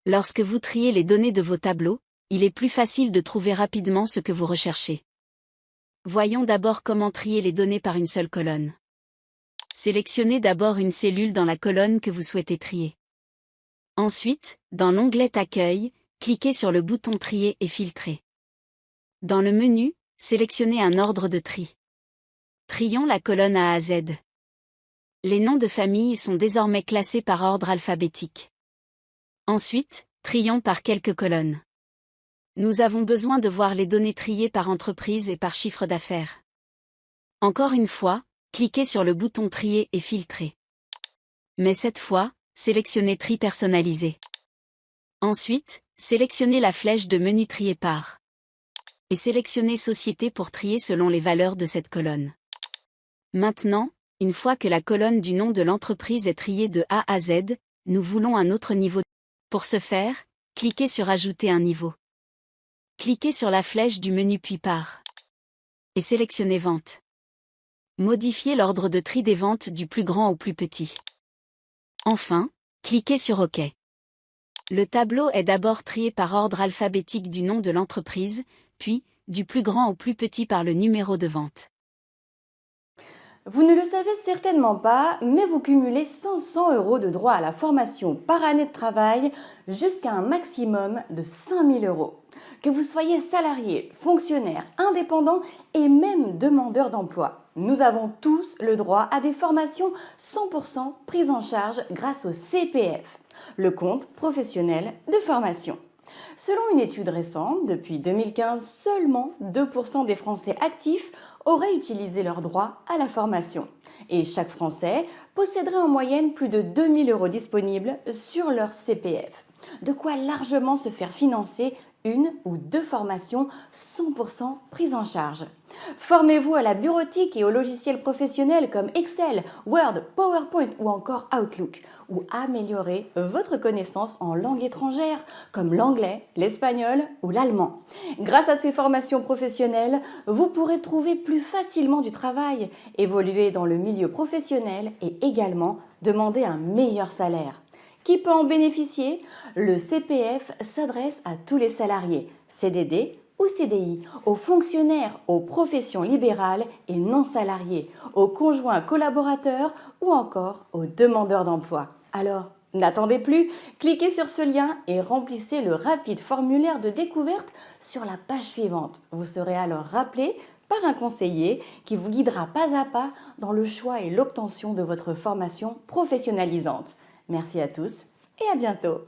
Lorsque vous triez les données de vos tableaux, il est plus facile de trouver rapidement ce que vous recherchez. Voyons d'abord comment trier les données par une seule colonne. Sélectionnez d'abord une cellule dans la colonne que vous souhaitez trier. Ensuite, dans l'onglet Accueil, cliquez sur le bouton Trier et filtrer. Dans le menu, sélectionnez un ordre de tri. Trions la colonne A à Z. Les noms de famille sont désormais classés par ordre alphabétique. Ensuite, trions par quelques colonnes. Nous avons besoin de voir les données triées par entreprise et par chiffre d'affaires. Encore une fois, cliquez sur le bouton Trier et filtrer. Mais cette fois, sélectionnez Tri personnalisé. Ensuite, sélectionnez la flèche de menu Trier par. Et sélectionnez Société pour trier selon les valeurs de cette colonne. Maintenant, une fois que la colonne du nom de l'entreprise est triée de A à Z, nous voulons un autre niveau. Pour ce faire, cliquez sur Ajouter un niveau. Cliquez sur la flèche du menu puis par. Et sélectionnez Vente. Modifiez l'ordre de tri des ventes du plus grand au plus petit. Enfin, cliquez sur OK. Le tableau est d'abord trié par ordre alphabétique du nom de l'entreprise, puis, du plus grand au plus petit par le numéro de vente. Vous ne le savez certainement pas, mais vous cumulez 500 € de droits à la formation par année de travail jusqu'à un maximum de 5 000 €. Que vous soyez salarié, fonctionnaire, indépendant et même demandeur d'emploi, nous avons tous le droit à des formations 100% prises en charge grâce au CPF, le compte professionnel de formation. Selon une étude récente, depuis 2015, seulement 2% des Français actifs auraient utilisé leur droit à la formation. Et chaque Français posséderait en moyenne plus de 2 000 € disponibles sur leur CPF. De quoi largement se faire financer une ou deux formations 100% prises en charge. Formez-vous à la bureautique et aux logiciels professionnels comme Excel, Word, PowerPoint ou encore Outlook, ou améliorez votre connaissance en langues étrangères comme l'anglais, l'espagnol ou l'allemand. Grâce à ces formations professionnelles, vous pourrez trouver plus facilement du travail, évoluer dans le milieu professionnel et également demander un meilleur salaire. Qui peut en bénéficier? Le CPF s'adresse à tous les salariés, CDD ou CDI, aux fonctionnaires, aux professions libérales et non salariées, aux conjoints collaborateurs ou encore aux demandeurs d'emploi. Alors, n'attendez plus, cliquez sur ce lien et remplissez le rapide formulaire de découverte sur la page suivante. Vous serez alors rappelé par un conseiller qui vous guidera pas à pas dans le choix et l'obtention de votre formation professionnalisante. Merci à tous et à bientôt.